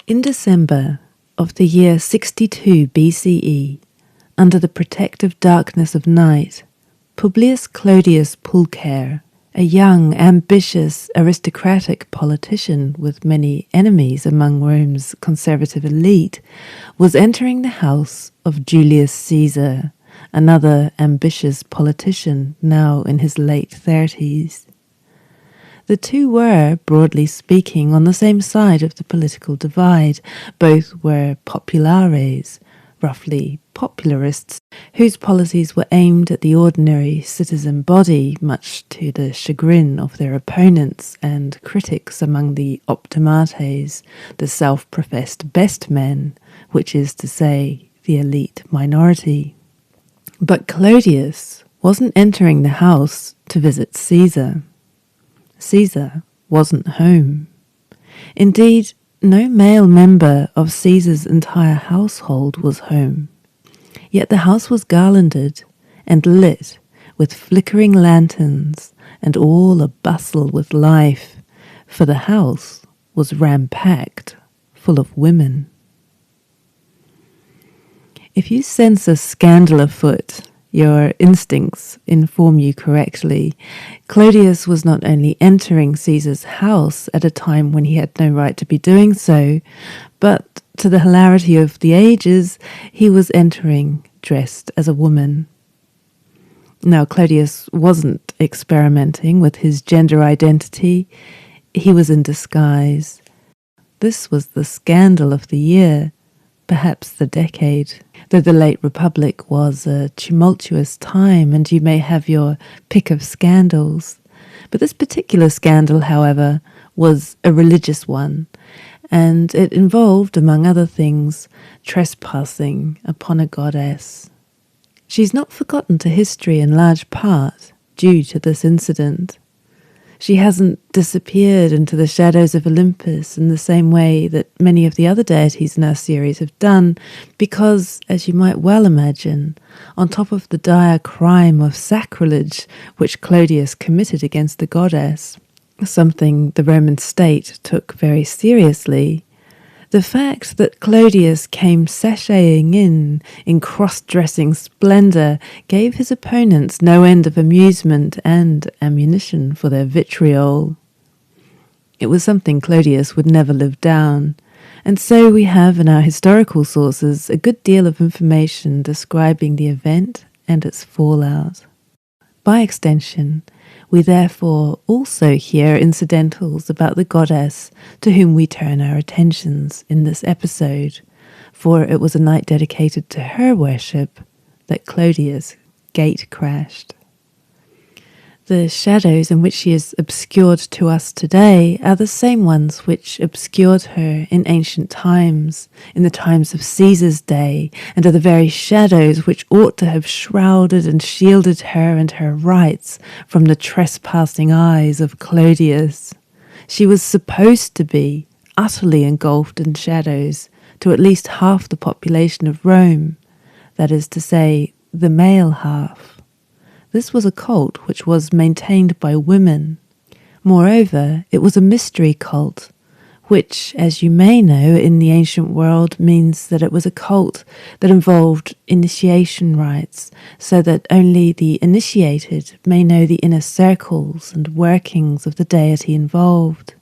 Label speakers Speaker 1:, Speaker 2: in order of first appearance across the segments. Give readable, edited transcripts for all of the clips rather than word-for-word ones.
Speaker 1: In December of the year 62 BCE, under the protective darkness of night, Publius Clodius Pulcher, a young, ambitious, aristocratic politician with many enemies among Rome's conservative elite, was entering the house of Julius Caesar, another ambitious politician now in his late 30s. The two were, broadly speaking, on the same side of the political divide. Both were populares, roughly popularists, whose policies were aimed at the ordinary citizen body, much to the chagrin of their opponents and critics among the optimates, the self-professed best men, which is to say, the elite minority. But Clodius wasn't entering the house to visit Caesar. Caesar wasn't home. Indeed, no male member of Caesar's entire household was home. Yet the house was garlanded and lit with flickering lanterns and all a bustle with life, for the house was ram-packed full of women. If you sense a scandal afoot, your instincts inform you correctly. Clodius was not only entering Caesar's house at a time when he had no right to be doing so, but to the hilarity of the ages, he was entering dressed as a woman. Now, Clodius wasn't experimenting with his gender identity. He was in disguise. This was the scandal of the year, perhaps the decade. Though the late Republic was a tumultuous time, and you may have your pick of scandals. But this particular scandal, however, was a religious one, and it involved, among other things, trespassing upon a goddess. She's not forgotten to history in large part due to this incident. She hasn't disappeared into the shadows of Olympus in the same way that many of the other deities in our series have done, because, as you might well imagine, on top of the dire crime of sacrilege which Clodius committed against the goddess, something the Roman state took very seriously, the fact that Clodius came sashaying in cross-dressing splendour gave his opponents no end of amusement and ammunition for their vitriol. It was something Clodius would never live down, and so we have in our historical sources a good deal of information describing the event and its fallout. By extension, we therefore also hear incidentals about the goddess to whom we turn our attentions in this episode, for it was a night dedicated to her worship that Clodius gate-crashed. The shadows in which she is obscured to us today are the same ones which obscured her in ancient times, in the times of Caesar's day, and are the very shadows which ought to have shrouded and shielded her and her rights from the trespassing eyes of Clodius. She was supposed to be utterly engulfed in shadows to at least half the population of Rome, that is to say, the male half. This was a cult which was maintained by women. Moreover, it was a mystery cult, which, as you may know, in the ancient world means that it was a cult that involved initiation rites, so that only the initiated may know the inner circles and workings of the deity involved.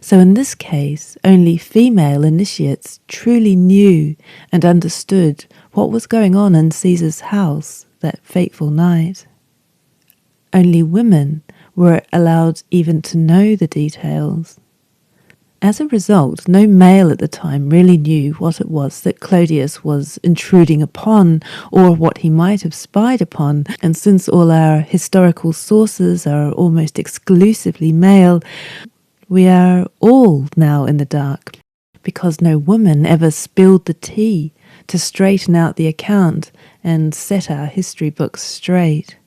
Speaker 1: So in this case, only female initiates truly knew and understood what was going on in Caesar's house that fateful night. Only women were allowed even to know the details. As a result, no male at the time really knew what it was that Clodius was intruding upon, or what he might have spied upon, and since all our historical sources are almost exclusively male, we are all now in the dark, because no woman ever spilled the tea to straighten out the account and set our history books straight.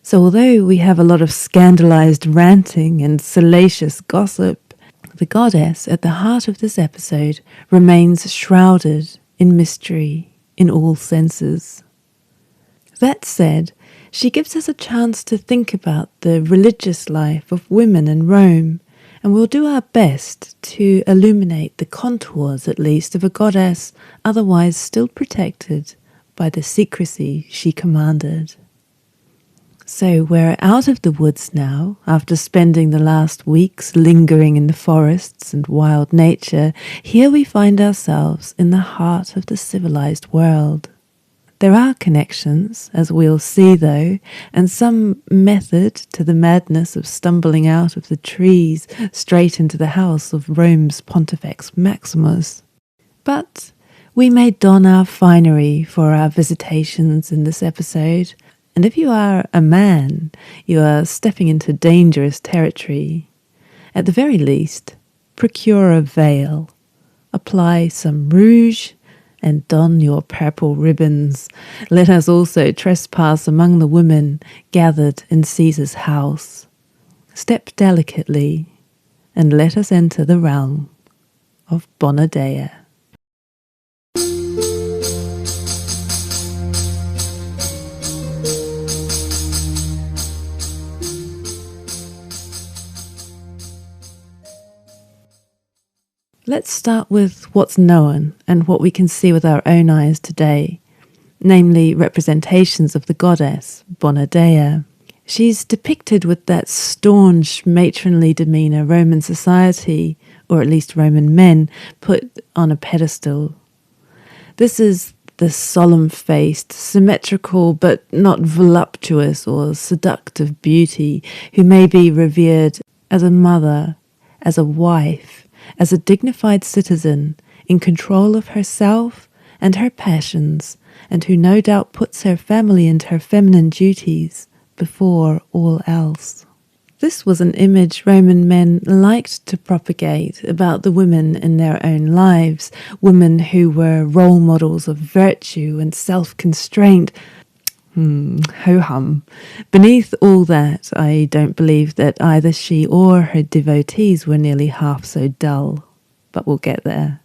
Speaker 1: So although we have a lot of scandalized ranting and salacious gossip, the goddess at the heart of this episode remains shrouded in mystery in all senses. That said, she gives us a chance to think about the religious life of women in Rome and we'll do our best to illuminate the contours, at least, of a goddess otherwise still protected by the secrecy she commanded. So we're out of the woods now, after spending the last weeks lingering in the forests and wild nature. Here we find ourselves in the heart of the civilized world. There are connections, as we'll see though, and some method to the madness of stumbling out of the trees straight into the house of Rome's Pontifex Maximus. But we may don our finery for our visitations in this episode, and if you are a man, you are stepping into dangerous territory. At the very least, procure a veil, apply some rouge, and don your purple ribbons. Let us also trespass among the women gathered in Caesar's house. Step delicately, and let us enter the realm of Bona Dea. Let's start with what's known and what we can see with our own eyes today, namely representations of the goddess, Bona Dea. She's depicted with that staunch, matronly demeanour Roman society, or at least Roman men, put on a pedestal. This is the solemn-faced, symmetrical but not voluptuous or seductive beauty who may be revered as a mother, as a wife, as a dignified citizen in control of herself and her passions, and who no doubt puts her family and her feminine duties before all else. This was an image Roman men liked to propagate about the women in their own lives, women who were role models of virtue and self-constraint. Ho-hum. Beneath all that, I don't believe that either she or her devotees were nearly half so dull. But we'll get there.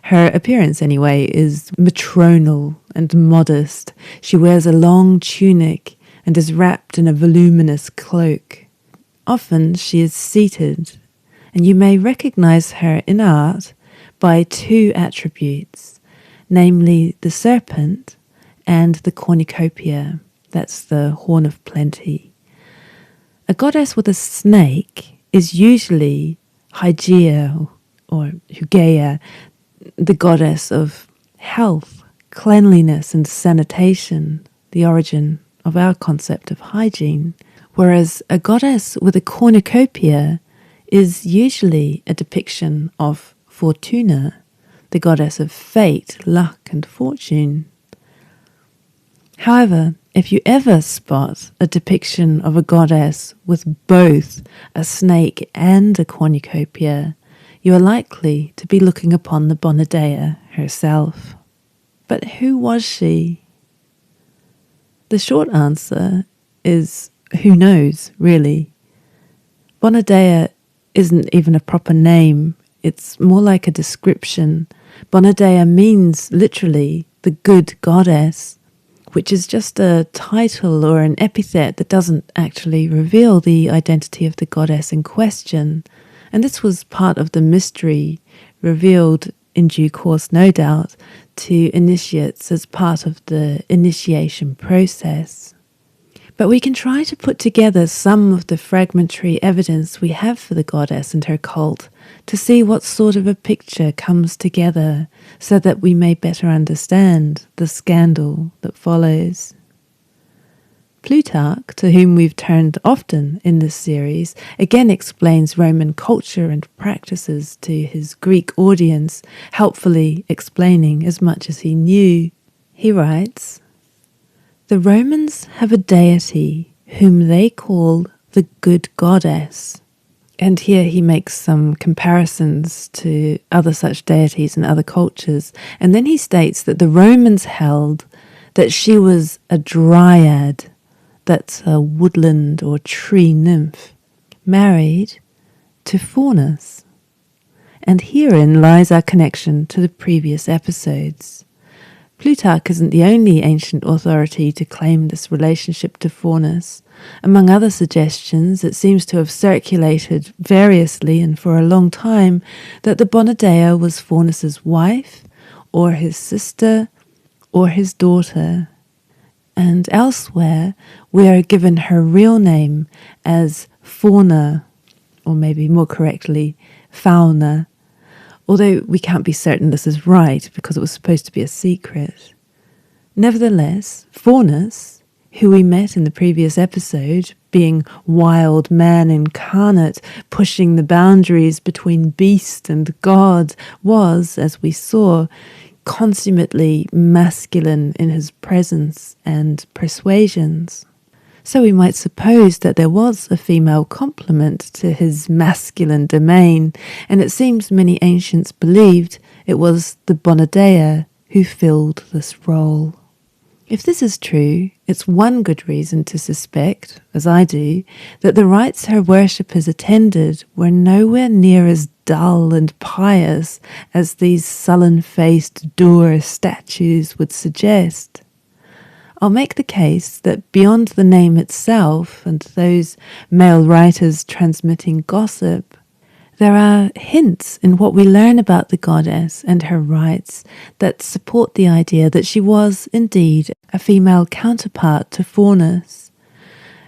Speaker 1: Her appearance, anyway, is matronal and modest. She wears a long tunic and is wrapped in a voluminous cloak. Often she is seated, and you may recognize her in art by two attributes, namely the serpent and the cornucopia, that's the horn of plenty. A goddess with a snake is usually Hygeia or Hygeia, the goddess of health, cleanliness and sanitation, the origin of our concept of hygiene, whereas a goddess with a cornucopia is usually a depiction of Fortuna, the goddess of fate, luck and fortune. However, if you ever spot a depiction of a goddess with both a snake and a cornucopia, you are likely to be looking upon the Bona Dea herself. But who was she? The short answer is who knows, really. Bona Dea isn't even a proper name, it's more like a description. Bona Dea means literally the good goddess, which is just a title or an epithet that doesn't actually reveal the identity of the goddess in question. And this was part of the mystery revealed in due course, no doubt, to initiates as part of the initiation process. But we can try to put together some of the fragmentary evidence we have for the goddess and her cult to see what sort of a picture comes together so that we may better understand the scandal that follows. Plutarch, to whom we've turned often in this series, again explains Roman culture and practices to his Greek audience, helpfully explaining as much as he knew. He writes, "The Romans have a deity whom they call the good goddess." And here he makes some comparisons to other such deities in other cultures. And then he states that the Romans held that she was a dryad, that's a woodland or tree nymph, married to Faunus. And herein lies our connection to the previous episodes. Plutarch isn't the only ancient authority to claim this relationship to Faunus. Among other suggestions, it seems to have circulated variously and for a long time that the Bona Dea was Faunus's wife, or his sister, or his daughter. And elsewhere, we are given her real name as Fauna, or maybe more correctly, Fauna, although we can't be certain this is right because it was supposed to be a secret. Nevertheless, Faunus, who we met in the previous episode, being wild man incarnate, pushing the boundaries between beast and god, was, as we saw, consummately masculine in his presence and persuasions. So we might suppose that there was a female complement to his masculine domain, and it seems many ancients believed it was the Bona Dea who filled this role. If this is true, it's one good reason to suspect, as I do, that the rites her worshippers attended were nowhere near as dull and pious as these sullen-faced dour statues would suggest. I'll make the case that beyond the name itself and those male writers transmitting gossip, there are hints in what we learn about the goddess and her rites that support the idea that she was indeed a female counterpart to Faunus.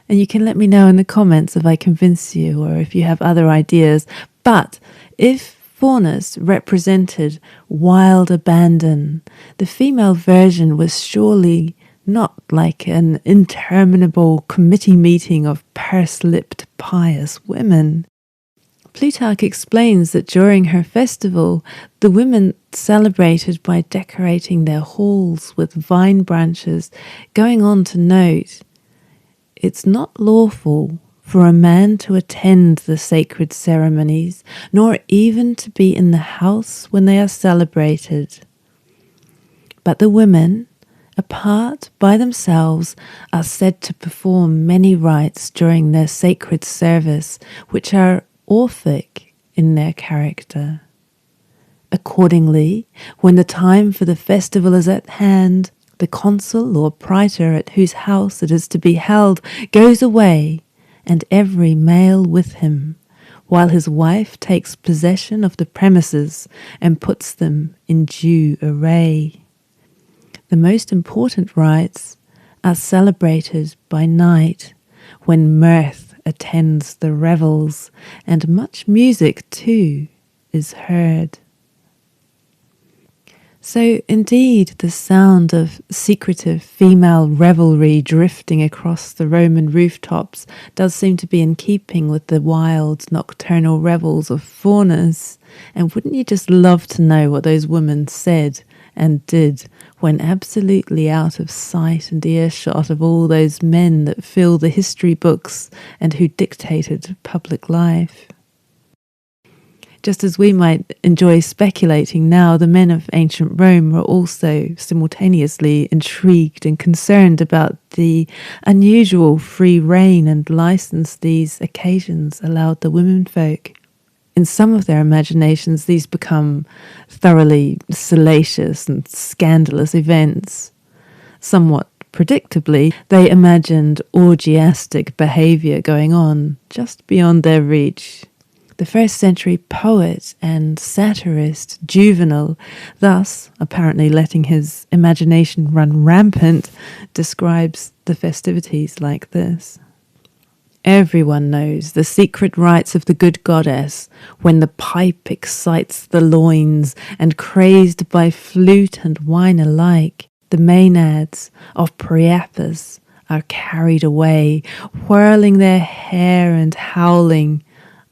Speaker 1: And you can let me know in the comments if I convince you or if you have other ideas. But if Faunus represented wild abandon, the female version was surely not like an interminable committee meeting of purse-lipped pious women. Plutarch explains that during her festival, the women celebrated by decorating their halls with vine branches, going on to note, "It's not lawful for a man to attend the sacred ceremonies, nor even to be in the house when they are celebrated. But the women, apart by themselves, are said to perform many rites during their sacred service, which are Orphic in their character. Accordingly, when the time for the festival is at hand, the consul or praetor at whose house it is to be held goes away, and every male with him, while his wife takes possession of the premises and puts them in due array. The most important rites are celebrated by night, when mirth attends the revels, and much music too is heard." So indeed, the sound of secretive female revelry drifting across the Roman rooftops does seem to be in keeping with the wild nocturnal revels of Faunus. And wouldn't you just love to know what those women said and did when absolutely out of sight and earshot of all those men that fill the history books and who dictated public life? Just as we might enjoy speculating now, the men of ancient Rome were also simultaneously intrigued and concerned about the unusual free rein and license these occasions allowed the womenfolk. In some of their imaginations, these become thoroughly salacious and scandalous events. Somewhat predictably, they imagined orgiastic behavior going on just beyond their reach. The first century poet and satirist Juvenal, thus apparently letting his imagination run rampant, describes the festivities like this. "Everyone knows the secret rites of the good goddess, when the pipe excites the loins, and crazed by flute and wine alike, the maenads of Priapus are carried away, whirling their hair and howling.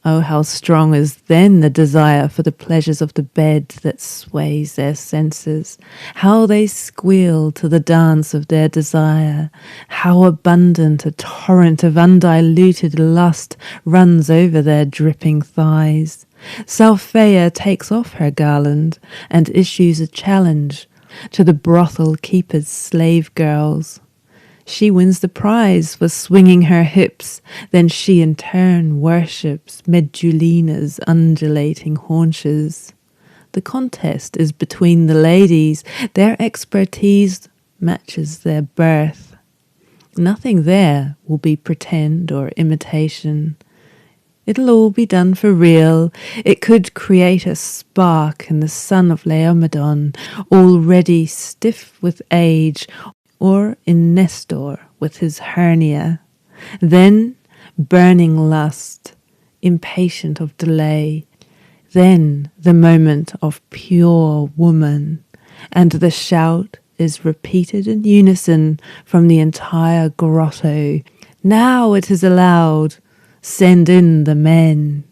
Speaker 1: Oh, how strong is then the desire for the pleasures of the bed that sways their senses. How they squeal to the dance of their desire. How abundant a torrent of undiluted lust runs over their dripping thighs. Salphea takes off her garland and issues a challenge to the brothel keepers' slave girls. She wins the prize for swinging her hips, then she in turn worships Medulina's undulating haunches. the contest is between the ladies. Their expertise matches their birth. Nothing there will be pretend or imitation. It'll all be done for real. It could create a spark in the son of Laomedon, already stiff with age, or in Nestor with his hernia. Then burning lust, impatient of delay. Then the moment of pure woman, and the shout is repeated in unison from the entire grotto. Now it is allowed. Send in the men.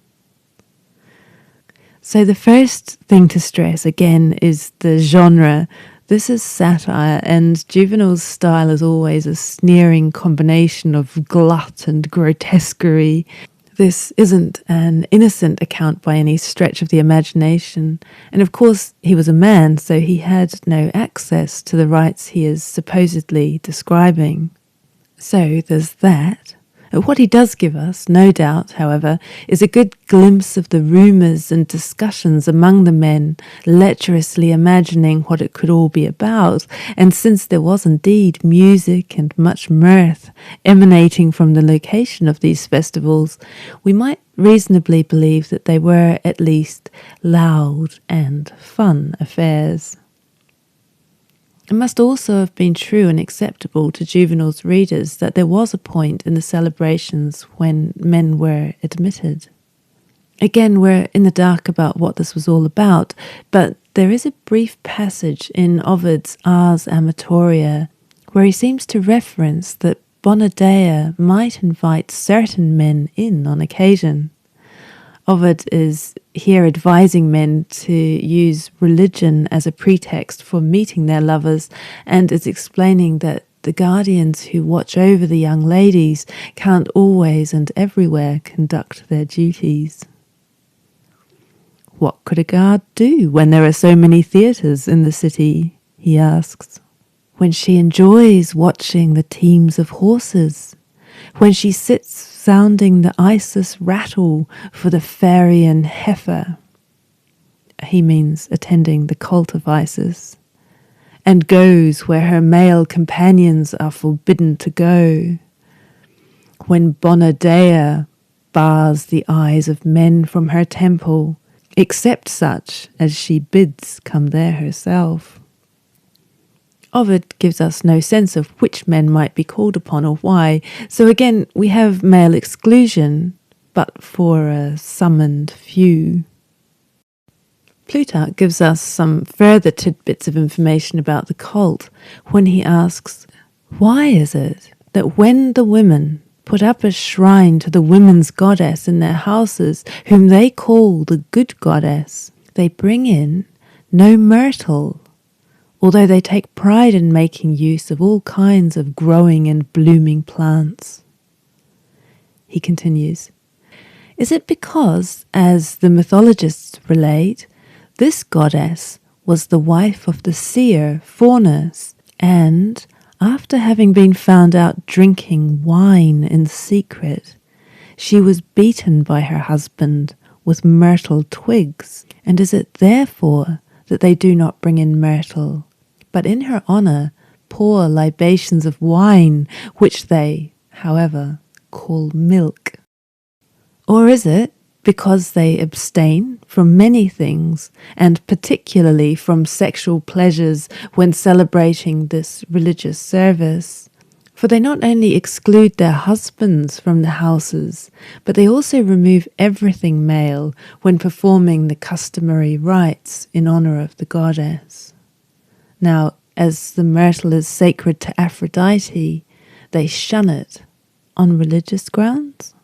Speaker 1: So the first thing to stress again is the genre. This is satire, and Juvenal's style is always a sneering combination of glut and grotesquerie. This isn't an innocent account by any stretch of the imagination. And of course, he was a man, so he had no access to the rights he is supposedly describing. So there's that. What he does give us, no doubt, however, is a good glimpse of the rumours and discussions among the men, lecherously imagining what it could all be about. And since there was indeed music and much mirth emanating from the location of these festivals, we might reasonably believe that they were at least loud and fun affairs. It must also have been true and acceptable to Juvenal's readers that there was a point in the celebrations when men were admitted. Again, we're in the dark about what this was all about, but there is a brief passage in Ovid's Ars Amatoria where he seems to reference that Bona Dea might invite certain men in on occasion. Ovid is here advising men to use religion as a pretext for meeting their lovers, and is explaining that the guardians who watch over the young ladies can't always and everywhere conduct their duties. What could a guard do when there are so many theatres in the city? He asks. When she enjoys watching the teams of horses, when she sits sounding the Isis rattle for the Pharian heifer. He means attending the cult of Isis, and goes where her male companions are forbidden to go. When Bona Dea bars the eyes of men from her temple, except such as she bids come there herself. Ovid gives us no sense of which men might be called upon or why, so again we have male exclusion, but for a summoned few. Plutarch gives us some further tidbits of information about the cult when he asks, why is it that when the women put up a shrine to the women's goddess in their houses, whom they call the good goddess, they bring in no myrtle, although they take pride in making use of all kinds of growing and blooming plants? He continues, is it because, as the mythologists relate, this goddess was the wife of the seer Faunus, and, after having been found out drinking wine in secret, she was beaten by her husband with myrtle twigs? And is it therefore that they do not bring in myrtle, but in her honour pour libations of wine, which they, however, call milk? Or is it because they abstain from many things, and particularly from sexual pleasures when celebrating this religious service? For they not only exclude their husbands from the houses, but they also remove everything male when performing the customary rites in honour of the goddess. Now, as the myrtle is sacred to Aphrodite, they shun it on religious grounds.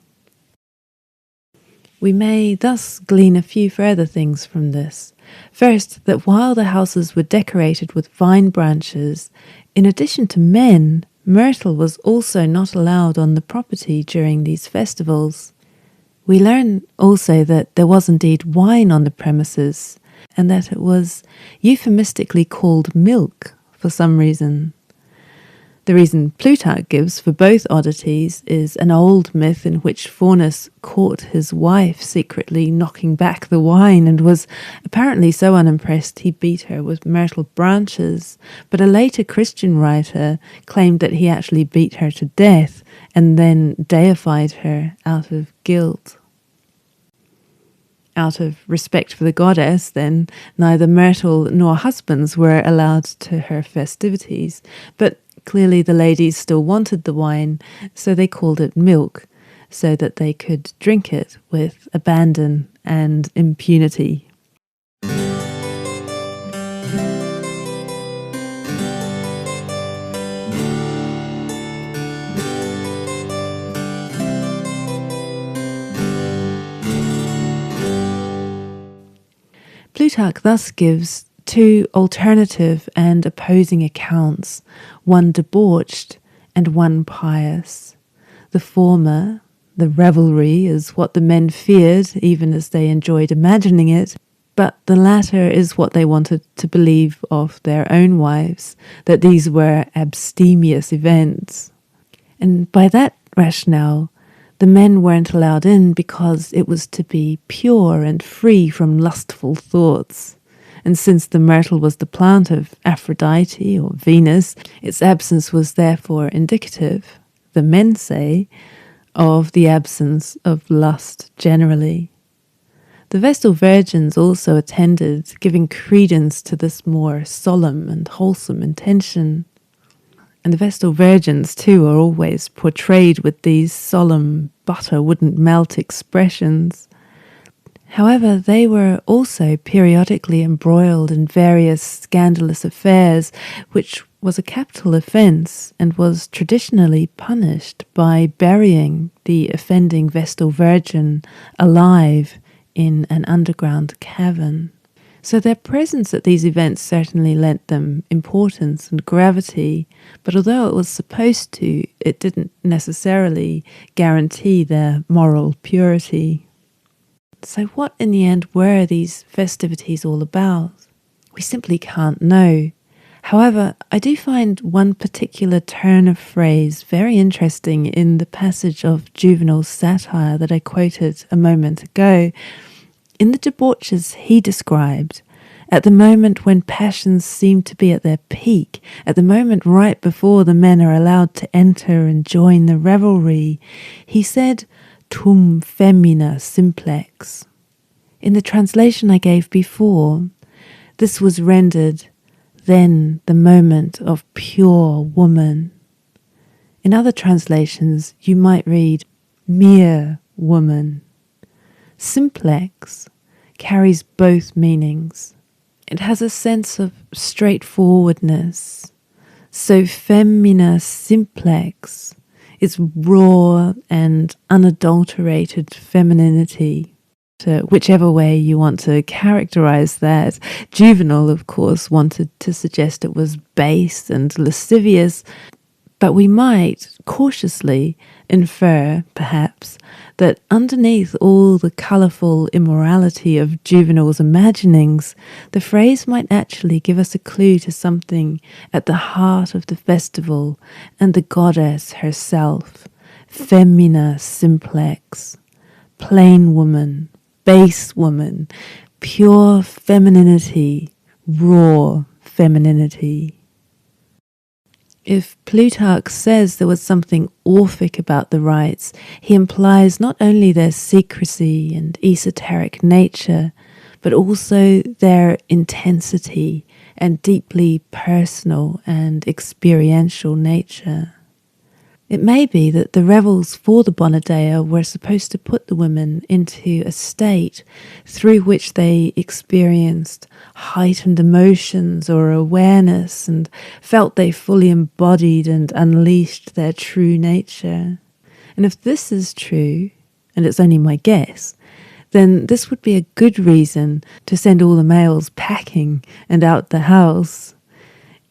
Speaker 1: We may thus glean a few further things from this. First, that while the houses were decorated with vine branches, in addition to men, myrtle was also not allowed on the property during these festivals. We learn also that there was indeed wine on the premises, and that it was euphemistically called milk for some reason. The reason Plutarch gives for both oddities is an old myth in which Faunus caught his wife secretly knocking back the wine and was apparently so unimpressed he beat her with myrtle branches. But a later Christian writer claimed that he actually beat her to death and then deified her out of guilt. Out of respect for the goddess, then, neither Myrtle nor husbands were allowed to her festivities, but clearly the ladies still wanted the wine, so they called it milk, so that they could drink it with abandon and impunity. Plutarch thus gives two alternative and opposing accounts, one debauched and one pious. The former, the revelry, is what the men feared, even as they enjoyed imagining it, but the latter is what they wanted to believe of their own wives, that these were abstemious events. And by that rationale, the men weren't allowed in because it was to be pure and free from lustful thoughts. And since the myrtle was the plant of Aphrodite or Venus, its absence was therefore indicative, the men say, of the absence of lust generally. The Vestal Virgins also attended, giving credence to this more solemn and wholesome intention. And the Vestal Virgins, too, are always portrayed with these solemn butter wouldn't melt expressions. However, they were also periodically embroiled in various scandalous affairs, which was a capital offence and was traditionally punished by burying the offending Vestal Virgin alive in an underground cavern. So their presence at these events certainly lent them importance and gravity, but although it was supposed to, it didn't necessarily guarantee their moral purity. So what in the end were these festivities all about? We simply can't know. However, I do find one particular turn of phrase very interesting in the passage of Juvenal's satire that I quoted a moment ago. In the debauches he described, at the moment when passions seem to be at their peak, at the moment right before the men are allowed to enter and join the revelry, he said, tum femina simplex. In the translation I gave before, this was rendered, then the moment of pure woman. In other translations, you might read, mere woman. Simplex carries both meanings. It has a sense of straightforwardness. So femina simplex is raw and unadulterated femininity. So whichever way you want to characterize that. Juvenal, of course, wanted to suggest it was base and lascivious, but we might cautiously infer, perhaps, that underneath all the colourful immorality of Juvenal's imaginings, the phrase might actually give us a clue to something at the heart of the festival and the goddess herself, femina simplex, plain woman, base woman, pure femininity, raw femininity. If Plutarch says there was something Orphic about the rites, he implies not only their secrecy and esoteric nature, but also their intensity and deeply personal and experiential nature. It may be that the revels for the Bona Dea were supposed to put the women into a state through which they experienced heightened emotions or awareness and felt they fully embodied and unleashed their true nature. And if this is true, and it's only my guess, then this would be a good reason to send all the males packing and out the house.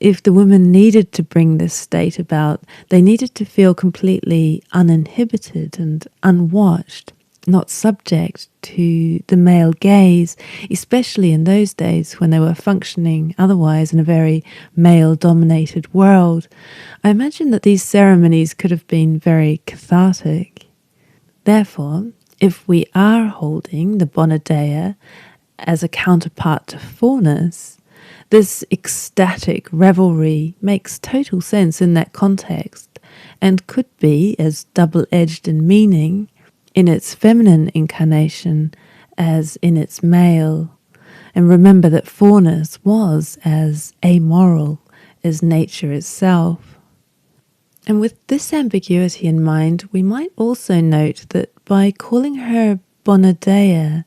Speaker 1: If the women needed to bring this state about, they needed to feel completely uninhibited and unwatched, not subject to the male gaze, especially in those days when they were functioning otherwise in a very male-dominated world. I imagine that these ceremonies could have been very cathartic. Therefore, if we are holding the Bona Dea as a counterpart to Faunus, this ecstatic revelry makes total sense in that context and could be as double-edged in meaning in its feminine incarnation as in its male. And remember that Faunus was as amoral as nature itself. And with this ambiguity in mind, we might also note that by calling her Bona Dea,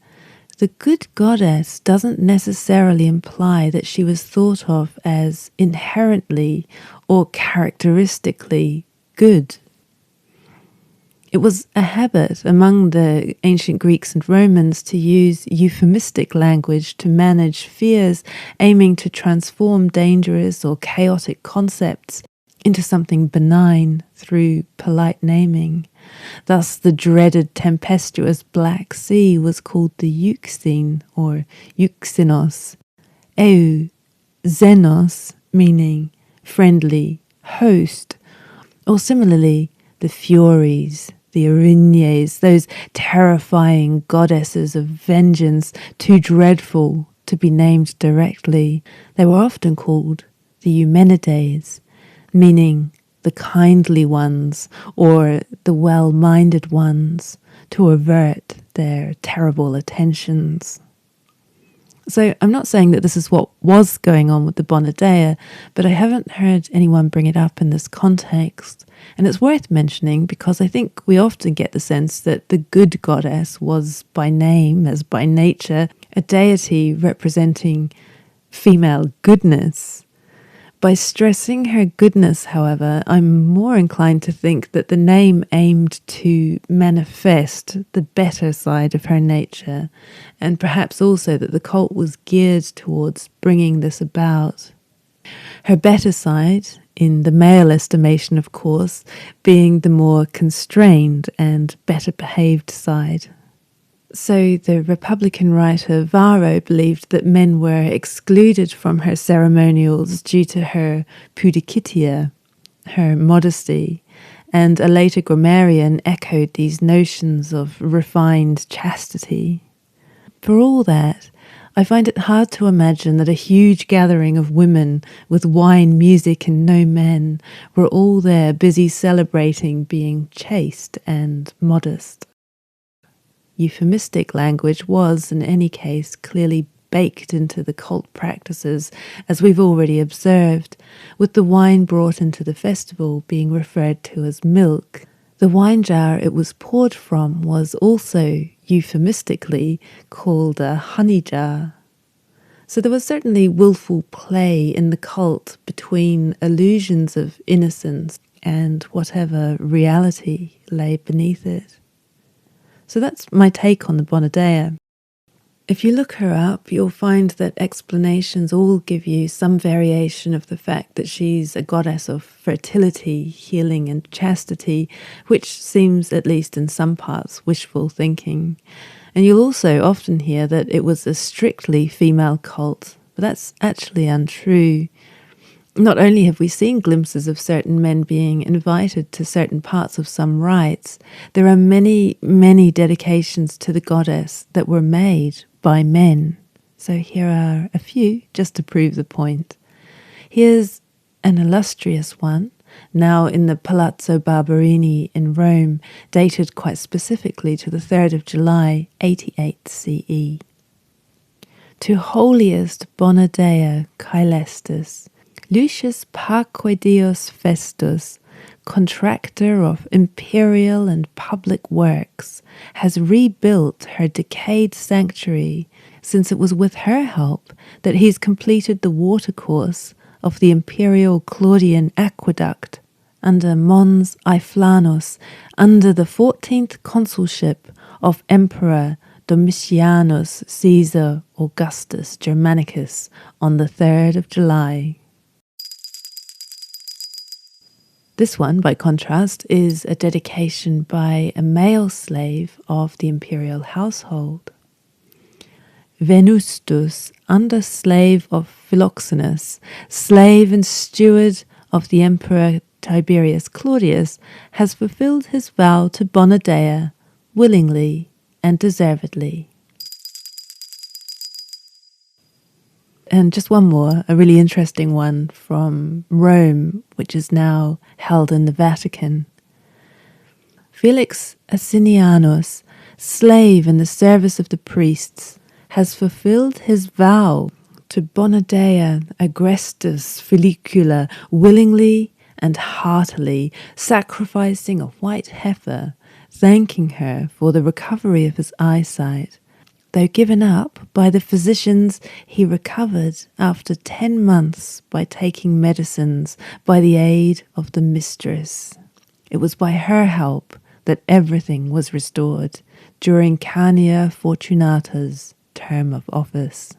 Speaker 1: the good goddess doesn't necessarily imply that she was thought of as inherently or characteristically good. It was a habit among the ancient Greeks and Romans to use euphemistic language to manage fears, aiming to transform dangerous or chaotic concepts into something benign through polite naming. Thus, the dreaded tempestuous Black Sea was called the Euxine or Euxinos. Eu, xenos, meaning friendly, host. Or similarly, the Furies, the Erinyes, those terrifying goddesses of vengeance, too dreadful to be named directly. They were often called the Eumenides, meaning the kindly ones or the well-minded ones, to avert their terrible attentions. So I'm not saying that this is what was going on with the Bona Dea, but I haven't heard anyone bring it up in this context. And it's worth mentioning because I think we often get the sense that the good goddess was by name, as by nature, a deity representing female goodness. By stressing her goodness, however, I'm more inclined to think that the name aimed to manifest the better side of her nature, and perhaps also that the cult was geared towards bringing this about. Her better side, in the male estimation of course, being the more constrained and better behaved side. So the Republican writer Varro believed that men were excluded from her ceremonials due to her pudicitia, her modesty, and a later grammarian echoed these notions of refined chastity. For all that, I find it hard to imagine that a huge gathering of women with wine, music, and no men were all there busy celebrating being chaste and modest. Euphemistic language was, in any case, clearly baked into the cult practices, as we've already observed, with the wine brought into the festival being referred to as milk. The wine jar it was poured from was also euphemistically called a honey jar. So there was certainly willful play in the cult between illusions of innocence and whatever reality lay beneath it. So that's my take on the Bona Dea. If you look her up, you'll find that explanations all give you some variation of the fact that she's a goddess of fertility, healing, and chastity, which seems, at least in some parts, wishful thinking. And you'll also often hear that it was a strictly female cult, but that's actually untrue. Not only have we seen glimpses of certain men being invited to certain parts of some rites, there are many, many dedications to the goddess that were made by men. So here are a few just to prove the point. Here's an illustrious one, now in the Palazzo Barberini in Rome, dated quite specifically to the 3rd of July, 88 CE. To holiest Bona Dea caelestis, Lucius Parque Dios Festus, contractor of imperial and public works, has rebuilt her decayed sanctuary, since it was with her help that he's completed the watercourse of the imperial Claudian aqueduct under Mons Aeflanus, under the 14th consulship of Emperor Domitianus Caesar Augustus Germanicus on the 3rd of July. This one, by contrast, is a dedication by a male slave of the imperial household. Venustus, under slave of Philoxenus, slave and steward of the emperor Tiberius Claudius, has fulfilled his vow to Bona Dea willingly and deservedly. And just one more, a really interesting one from Rome, which is now held in the Vatican. Felix Asinianus, slave in the service of the priests, has fulfilled his vow to Bona Dea Agrestus Felicula willingly and heartily, sacrificing a white heifer, thanking her for the recovery of his eyesight. Though given up by the physicians, he recovered after 10 months by taking medicines by the aid of the mistress. It was by her help that everything was restored during Cania Fortunata's term of office.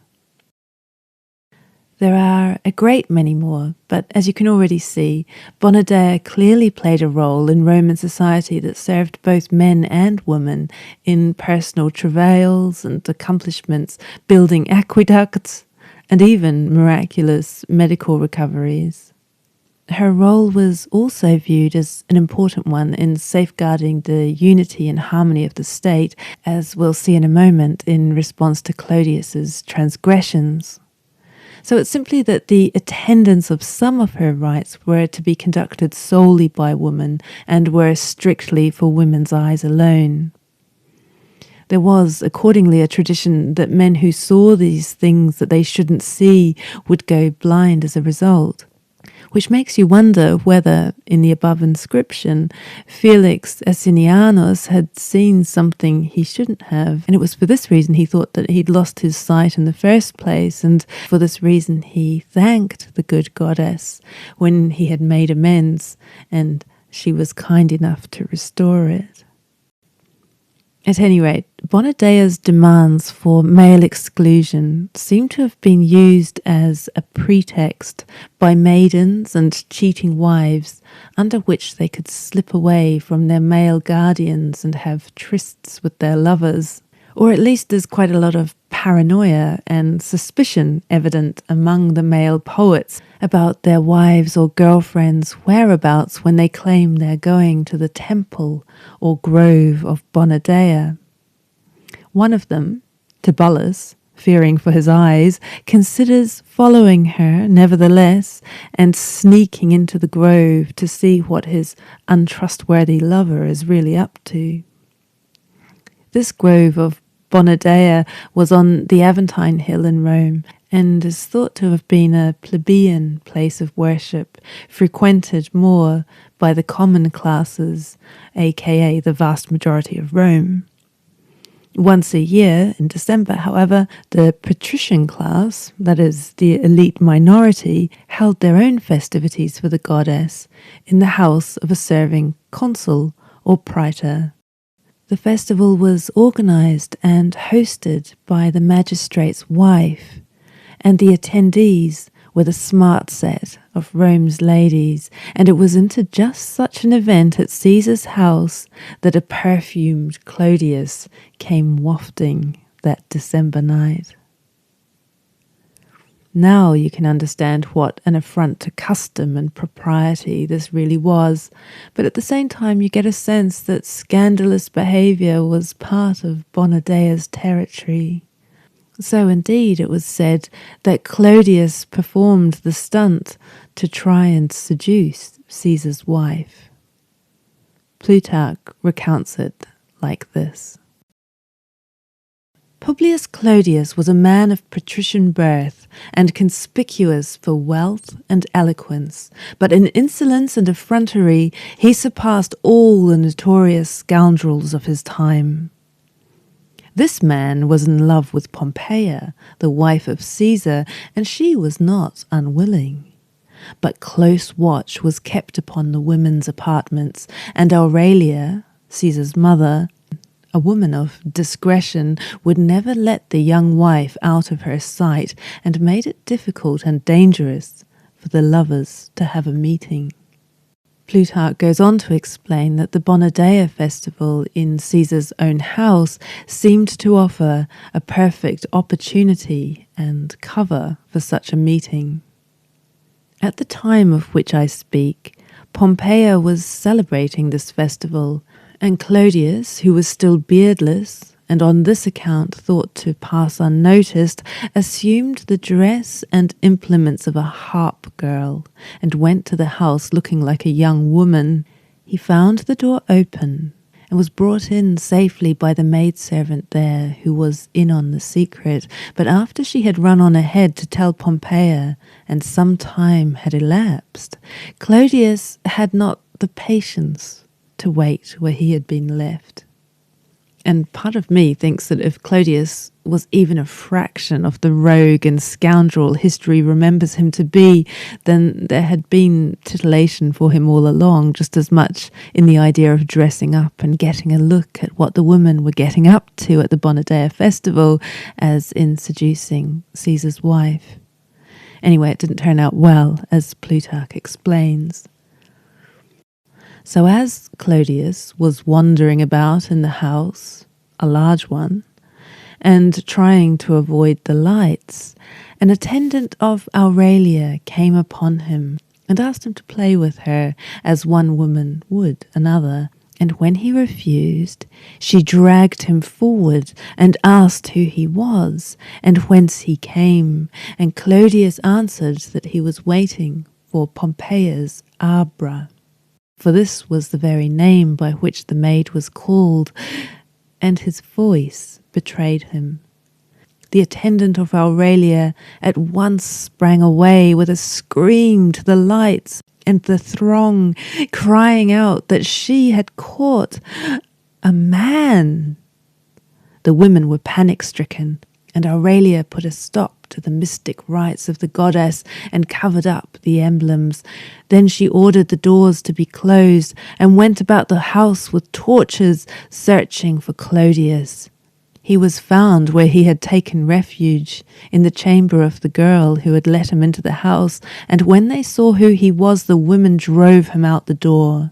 Speaker 1: There are a great many more, but as you can already see, Bona Dea clearly played a role in Roman society that served both men and women in personal travails and accomplishments, building aqueducts, and even miraculous medical recoveries. Her role was also viewed as an important one in safeguarding the unity and harmony of the state, as we'll see in a moment in response to Clodius's transgressions. So it's simply that the attendance of some of her rites were to be conducted solely by women and were strictly for women's eyes alone. There was accordingly a tradition that men who saw these things that they shouldn't see would go blind as a result, which makes you wonder whether, in the above inscription, Felix Asinianus had seen something he shouldn't have, and it was for this reason he thought that he'd lost his sight in the first place, and for this reason he thanked the good goddess when he had made amends, and she was kind enough to restore it. At any rate, Bona Dea's demands for male exclusion seem to have been used as a pretext by maidens and cheating wives, under which they could slip away from their male guardians and have trysts with their lovers. Or at least there's quite a lot of paranoia and suspicion evident among the male poets about their wives' or girlfriends' whereabouts when they claim they're going to the temple or grove of Bona Dea. One of them, Tibullus, fearing for his eyes, considers following her nevertheless and sneaking into the grove to see what his untrustworthy lover is really up to. This grove of Bona Dea was on the Aventine Hill in Rome and is thought to have been a plebeian place of worship, frequented more by the common classes, aka the vast majority of Rome. Once a year, in December, however, the patrician class, that is, the elite minority, held their own festivities for the goddess in the house of a serving consul or praetor. The festival was organized and hosted by the magistrate's wife, and the attendees were the smart set of Rome's ladies, and it was into just such an event at Caesar's house that a perfumed Clodius came wafting that December night. Now you can understand what an affront to custom and propriety this really was, but at the same time you get a sense that scandalous behaviour was part of Bona Dea's territory. So indeed it was said that Clodius performed the stunt to try and seduce Caesar's wife. Plutarch recounts it like this. Publius Clodius was a man of patrician birth and conspicuous for wealth and eloquence, but in insolence and effrontery he surpassed all the notorious scoundrels of his time. This man was in love with Pompeia, the wife of Caesar, and she was not unwilling. But close watch was kept upon the women's apartments, and Aurelia, Caesar's mother, a woman of discretion, would never let the young wife out of her sight, and made it difficult and dangerous for the lovers to have a meeting. Plutarch goes on to explain that the Bona Dea festival in Caesar's own house seemed to offer a perfect opportunity and cover for such a meeting. At the time of which I speak, Pompeia was celebrating this festival, and Clodius, who was still beardless, and on this account thought to pass unnoticed, assumed the dress and implements of a harp girl, and went to the house looking like a young woman. He found the door open, and was brought in safely by the maidservant there, who was in on the secret. But after she had run on ahead to tell Pompeia, and some time had elapsed, Clodius had not the patience to wait where he had been left. And part of me thinks that if Clodius was even a fraction of the rogue and scoundrel history remembers him to be, then there had been titillation for him all along, just as much in the idea of dressing up and getting a look at what the women were getting up to at the Bona Dea festival as in seducing Caesar's wife. Anyway, it didn't turn out well, as Plutarch explains. So as Clodius was wandering about in the house, a large one, and trying to avoid the lights, an attendant of Aurelia came upon him and asked him to play with her as one woman would another. And when he refused, she dragged him forward and asked who he was and whence he came. And Clodius answered that he was waiting for Pompeia's Abra, for this was the very name by which the maid was called, and his voice betrayed him. The attendant of Aurelia at once sprang away with a scream to the lights and the throng, crying out that she had caught a man. The women were panic-stricken, and Aurelia put a stop to the mystic rites of the goddess and covered up the emblems. Then she ordered the doors to be closed and went about the house with torches, searching for Clodius. He was found where he had taken refuge, in the chamber of the girl who had let him into the house, and when they saw who he was, the women drove him out the door.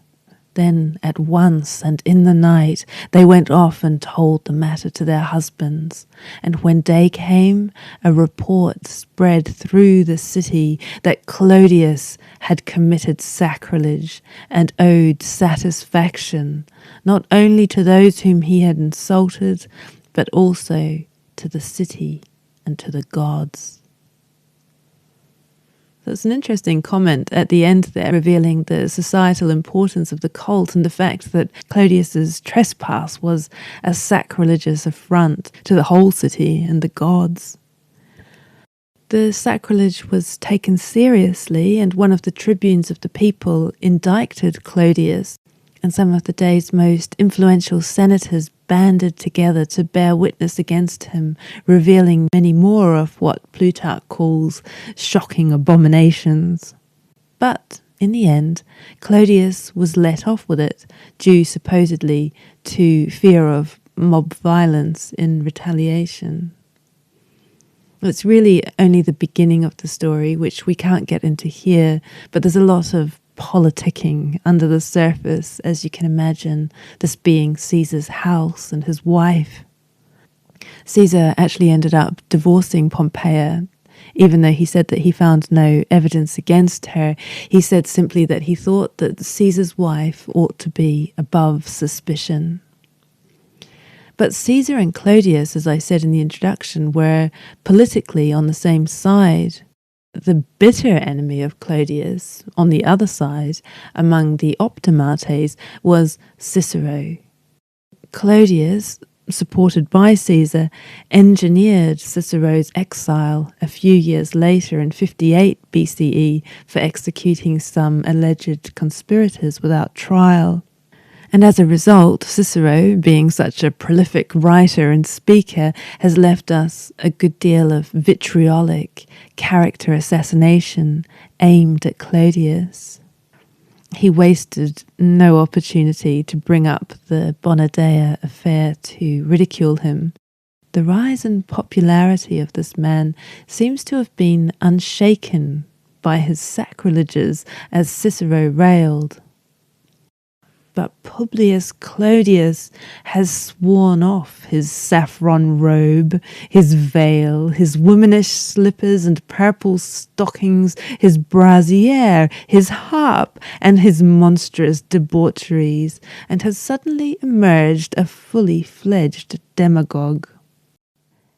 Speaker 1: Then at once and in the night they went off and told the matter to their husbands. And when day came, a report spread through the city that Clodius had committed sacrilege and owed satisfaction, not only to those whom he had insulted, but also to the city and to the gods. So it's an interesting comment at the end there, revealing the societal importance of the cult and the fact that Clodius's trespass was a sacrilegious affront to the whole city and the gods. The sacrilege was taken seriously, and one of the tribunes of the people indicted Clodius, and some of the day's most influential senators banded together to bear witness against him, revealing many more of what Plutarch calls shocking abominations. But in the end, Clodius was let off with it, due supposedly to fear of mob violence in retaliation. It's really only the beginning of the story, which we can't get into here, but there's a lot of politicking under the surface, as you can imagine, this being Caesar's house and his wife. Caesar actually ended up divorcing Pompeia, even though he said that he found no evidence against her. He said simply that he thought that Caesar's wife ought to be above suspicion. But Caesar and Clodius, as I said in the introduction, were politically on the same side. The bitter enemy of Clodius, on the other side, among the optimates, was Cicero. Clodius, supported by Caesar, engineered Cicero's exile a few years later in 58 BCE for executing some alleged conspirators without trial. And as a result, Cicero, being such a prolific writer and speaker, has left us a good deal of vitriolic character assassination aimed at Clodius. He wasted no opportunity to bring up the Bona Dea affair to ridicule him. The rise in popularity of this man seems to have been unshaken by his sacrileges, as Cicero railed. but Publius Clodius has sworn off his saffron robe, his veil, his womanish slippers and purple stockings, his brassiere, his harp, and his monstrous debaucheries, and has suddenly emerged a fully fledged demagogue.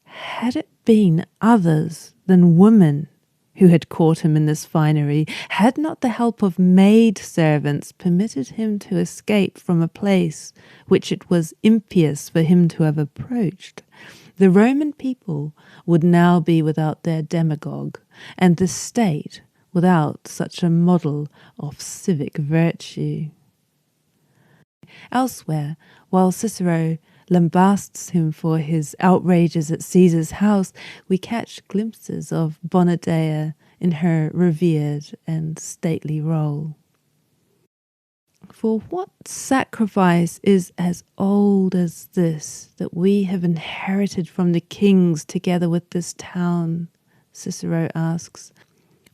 Speaker 1: Had it been others than women who had caught him in this finery, had not the help of maid-servants permitted him to escape from a place which it was impious for him to have approached, the Roman people would now be without their demagogue, and the state without such a model of civic virtue. Elsewhere, while Cicero lambasts him for his outrages at Caesar's house, we catch glimpses of Bona Dea in her revered and stately role. For what sacrifice is as old as this that we have inherited from the kings together with this town? Cicero asks.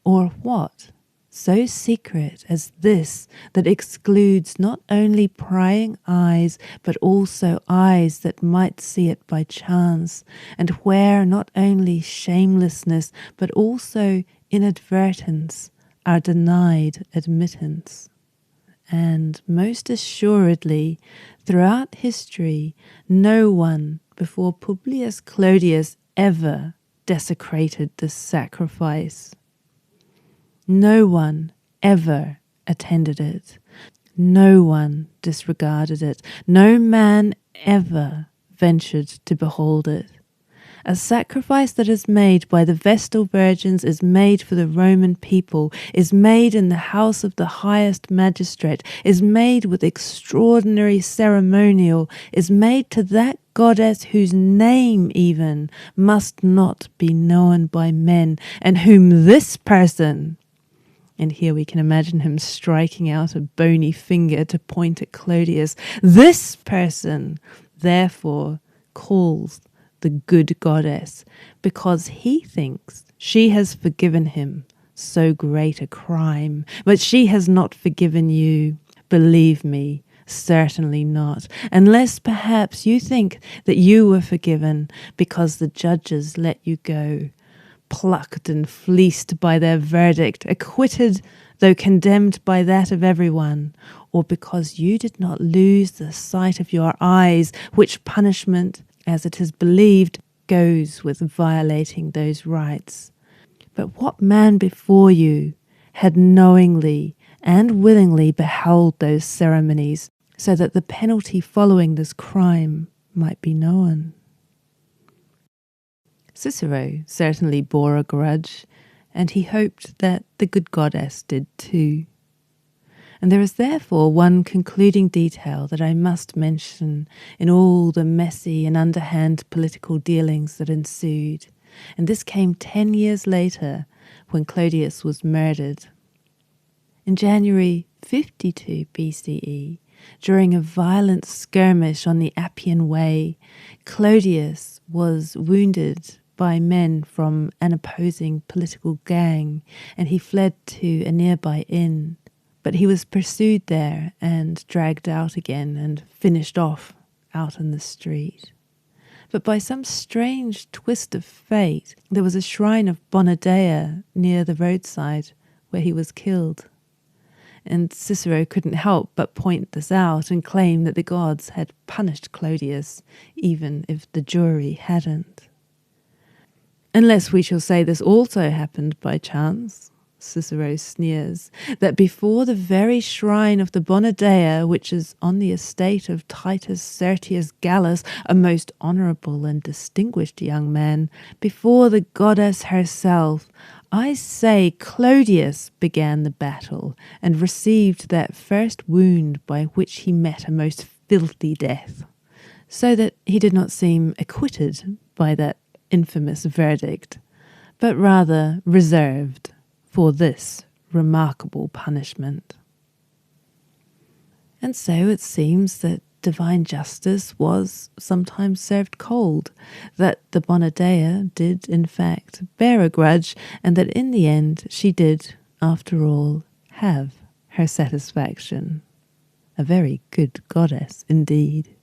Speaker 1: Or what so secret as this that excludes not only prying eyes, but also eyes that might see it by chance, and where not only shamelessness, but also inadvertence are denied admittance? And most assuredly, throughout history, no one before Publius Clodius ever desecrated this sacrifice. No one ever attended it. No one disregarded it. No man ever ventured to behold it. A sacrifice that is made by the Vestal Virgins is made for the Roman people, is made in the house of the highest magistrate, is made with extraordinary ceremonial, is made to that goddess whose name even must not be known by men, and whom this person, and here we can imagine him striking out a bony finger to point at Clodius, this person, therefore, calls the good goddess, because he thinks she has forgiven him so great a crime. But she has not forgiven you. Believe me, certainly not, unless perhaps you think that you were forgiven because the judges let you go, plucked and fleeced by their verdict, acquitted though condemned by that of everyone, or because you did not lose the sight of your eyes, which punishment, as it is believed, goes with violating those rights. But what man before you had knowingly and willingly beheld those ceremonies, so that the penalty following this crime might be known? Cicero certainly bore a grudge, and he hoped that the good goddess did too. And there is therefore one concluding detail that I must mention in all the messy and underhand political dealings that ensued, and this came 10 years later when Clodius was murdered. In January 52 BCE, during a violent skirmish on the Appian Way, Clodius was wounded by men from an opposing political gang, and he fled to a nearby inn. But he was pursued there and dragged out again and finished off out in the street. But by some strange twist of fate, there was a shrine of Bona Dea near the roadside where he was killed. And Cicero couldn't help but point this out and claim that the gods had punished Clodius, even if the jury hadn't. Unless we shall say this also happened by chance, Cicero sneers, that before the very shrine of the Bona Dea, which is on the estate of Titus Sertius Gallus, a most honourable and distinguished young man, before the goddess herself, I say Clodius began the battle and received that first wound by which he met a most filthy death, so that he did not seem acquitted by that infamous verdict, but rather reserved for this remarkable punishment. And so it seems that divine justice was sometimes served cold, that the Bona Dea did in fact bear a grudge, and that in the end she did, after all, have her satisfaction. A very good goddess indeed.